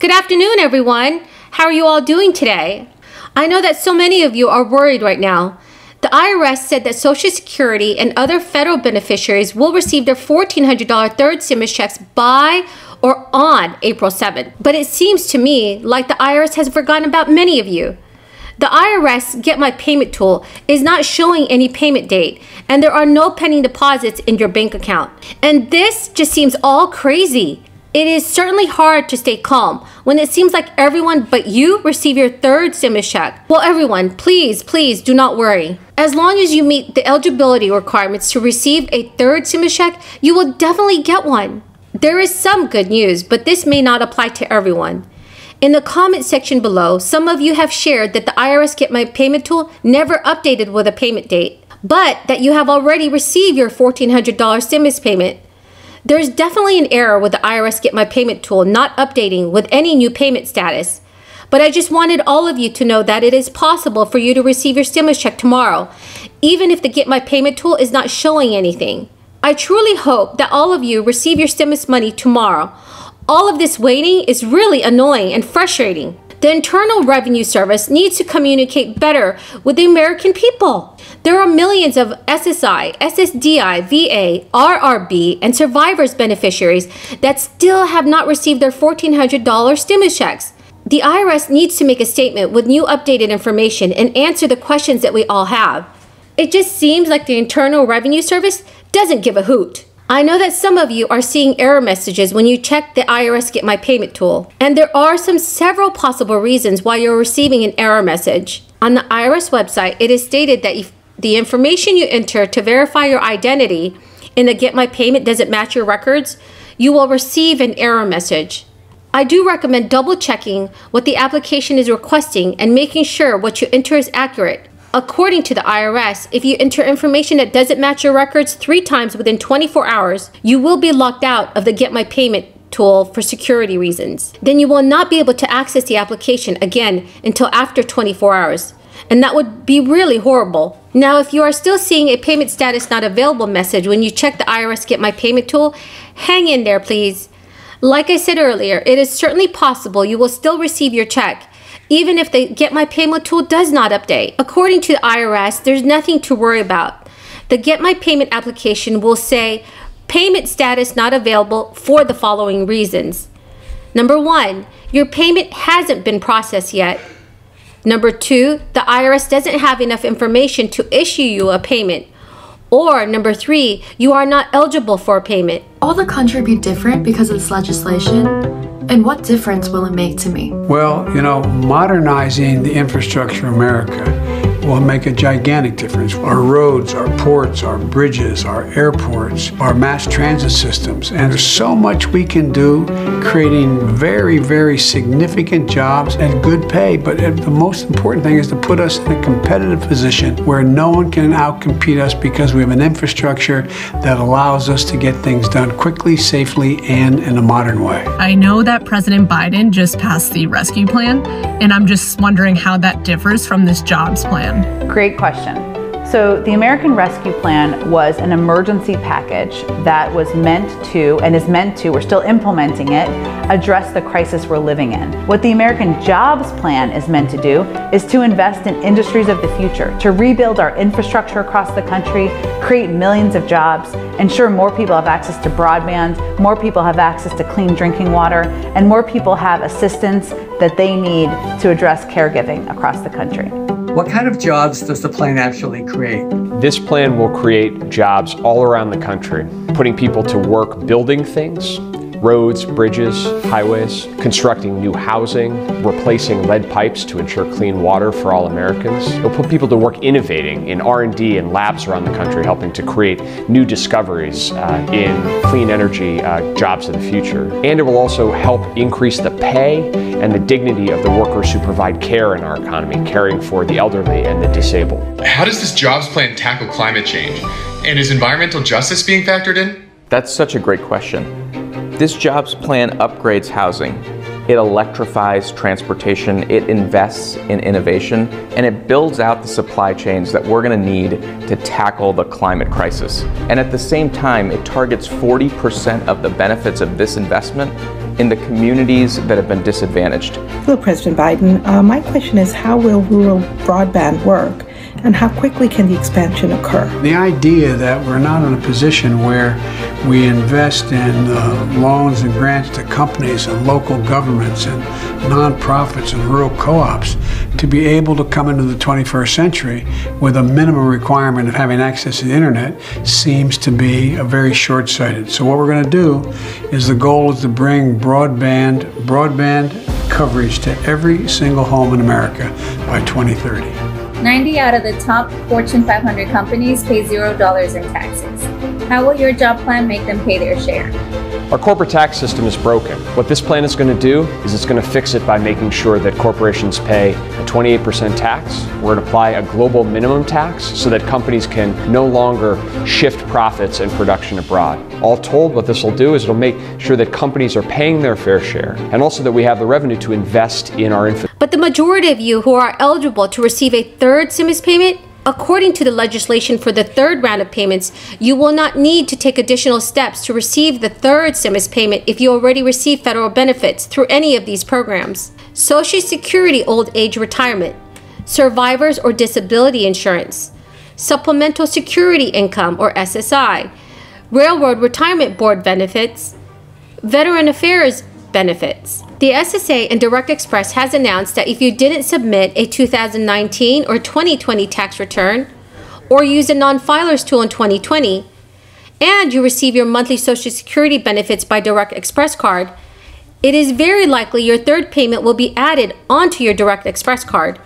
Good afternoon, everyone. How are you all doing today? I know that so many of you are worried right now. The IRS said that Social Security and other federal beneficiaries will receive their $1,400 third stimulus checks by or on April 7th. But it seems to me like the IRS has forgotten about many of you. The IRS Get My Payment tool is not showing any payment date, and there are no pending deposits in your bank account. And this just seems all crazy. It is certainly hard to stay calm when it seems like everyone but you receive your third stimulus check. Well, everyone, please do not worry. As long as you meet the eligibility requirements to receive a third stimulus check, you will definitely get one. There is some good news, but this may not apply to everyone. In the comment section below, some of you have shared that the IRS Get My Payment tool never updated with a payment date, but that you have already received your $1,400 stimulus payment. There's definitely an error with the IRS Get My Payment tool not updating with any new payment status. But I just wanted all of you to know that it is possible for you to receive your stimulus check tomorrow, even if the Get My Payment tool is not showing anything. I truly hope that all of you receive your stimulus money tomorrow. All of this waiting is really annoying and frustrating. The Internal Revenue Service needs to communicate better with the American people. There are millions of SSI, SSDI, VA, RRB, and survivors beneficiaries that still have not received their $1,400 stimulus checks. The IRS needs to make a statement with new updated information and answer the questions that we all have. It just seems like the Internal Revenue Service doesn't give a hoot. I know that some of you are seeing error messages when you check the IRS Get My Payment tool, and there are several possible reasons why you're receiving an error message. On the IRS website, it is stated that if the information you enter to verify your identity in the Get My Payment doesn't match your records, you will receive an error message. I do recommend double checking what the application is requesting and making sure what you enter is accurate. According to the IRS, if you enter information that doesn't match your records 3 times within 24 hours, you will be locked out of the Get My Payment tool for security reasons. Then you will not be able to access the application again until after 24 hours. And that would be really horrible. Now, if you are still seeing a payment status not available message when you check the IRS Get My Payment tool, hang in there, please. Like I said earlier, it is certainly possible you will still receive your check, even if the Get My Payment tool does not update. According to the IRS, there's nothing to worry about. The Get My Payment application will say, payment status not available for the following reasons. Number 1, your payment hasn't been processed yet. Number 2, the IRS doesn't have enough information to issue you a payment. Or number 3, you are not eligible for a payment. Will the country be different because of this legislation? And what difference will it make to me? Well, modernizing the infrastructure of America will make a gigantic difference. Our roads, our ports, our bridges, our airports, our mass transit systems. And there's so much we can do, creating very, very significant jobs and good pay. But the most important thing is to put us in a competitive position where no one can outcompete us because we have an infrastructure that allows us to get things done quickly, safely, and in a modern way. I know that President Biden just passed the rescue plan, and I'm just wondering how that differs from this jobs plan. Great question. So the American Rescue Plan was an emergency package that was meant to, and is meant to, we're still implementing it, address the crisis we're living in. What the American Jobs Plan is meant to do is to invest in industries of the future, to rebuild our infrastructure across the country, create millions of jobs, ensure more people have access to broadband, more people have access to clean drinking water, and more people have assistance that they need to address caregiving across the country. What kind of jobs does the plan actually create? This plan will create jobs all around the country, putting people to work building things, roads, bridges, highways, constructing new housing, replacing lead pipes to ensure clean water for all Americans. It'll put people to work innovating in R&D and labs around the country, helping to create new discoveries in clean energy jobs of the future. And it will also help increase the pay and the dignity of the workers who provide care in our economy, caring for the elderly and the disabled. How does this jobs plan tackle climate change? And is environmental justice being factored in? That's such a great question. This jobs plan upgrades housing. It electrifies transportation, it invests in innovation, and it builds out the supply chains that we're going to need to tackle the climate crisis. And at the same time, it targets 40% of the benefits of this investment in the communities that have been disadvantaged. Hello, President Biden. My question is, how will rural broadband work, and how quickly can the expansion occur? The idea that we're not in a position where we invest in loans and grants to companies and local governments and nonprofits and rural co-ops to be able to come into the 21st century with a minimum requirement of having access to the internet seems to be very short-sighted. So what we're going to do is the goal is to bring broadband coverage to every single home in America by 2030. 90 out of the top Fortune 500 companies pay $0 in taxes. How will your job plan make them pay their share? Our corporate tax system is broken. What this plan is going to do is it's going to fix it by making sure that corporations pay a 28% tax. We're going to apply a global minimum tax so that companies can no longer shift profits and production abroad. All told, what this will do is it'll make sure that companies are paying their fair share and also that we have the revenue to invest in our infrastructure. But the majority of you who are eligible to receive a third stimulus payment, according to the legislation for the third round of payments, you will not need to take additional steps to receive the third stimulus payment if you already receive federal benefits through any of these programs. Social Security Old Age Retirement, Survivors or Disability Insurance, Supplemental Security Income or SSI, Railroad Retirement Board benefits, Veteran Affairs benefits. The SSA and Direct Express has announced that if you didn't submit a 2019 or 2020 tax return or use a non-filers tool in 2020 and you receive your monthly Social Security benefits by Direct Express card, it is very likely your third payment will be added onto your Direct Express card.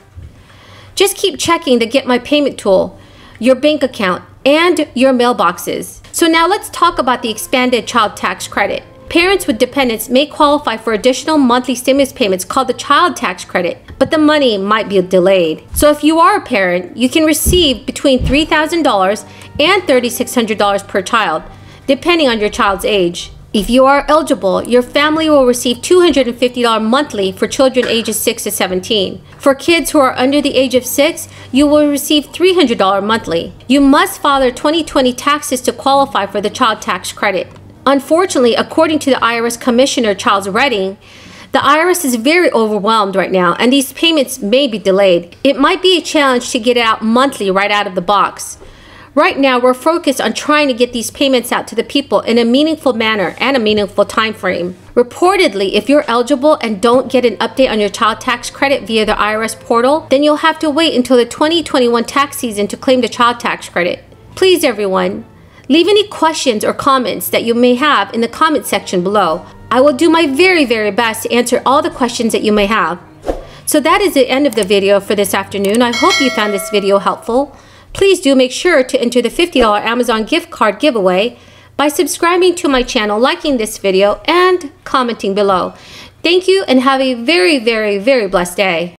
Just keep checking the Get My Payment tool, your bank account, and your mailboxes. So now let's talk about the expanded child tax credit. Parents with dependents may qualify for additional monthly stimulus payments called the child tax credit, but the money might be delayed. So if you are a parent, you can receive between $3,000 and $3,600 per child, depending on your child's age. If you are eligible, your family will receive $250 monthly for children ages 6 to 17. For kids who are under the age of 6, you will receive $300 monthly. You must file their 2020 taxes to qualify for the child tax credit. Unfortunately, according to the IRS Commissioner Charles Redding, the IRS is very overwhelmed right now and these payments may be delayed. It might be a challenge to get it out monthly right out of the box. Right now, we're focused on trying to get these payments out to the people in a meaningful manner and a meaningful time frame. Reportedly, if you're eligible and don't get an update on your child tax credit via the IRS portal, then you'll have to wait until the 2021 tax season to claim the child tax credit. Please, everyone, leave any questions or comments that you may have in the comment section below. I will do my very, very best to answer all the questions that you may have. So that is the end of the video for this afternoon. I hope you found this video helpful. Please do make sure to enter the $50 Amazon gift card giveaway by subscribing to my channel, liking this video, and commenting below. Thank you and have a very, very, very blessed day.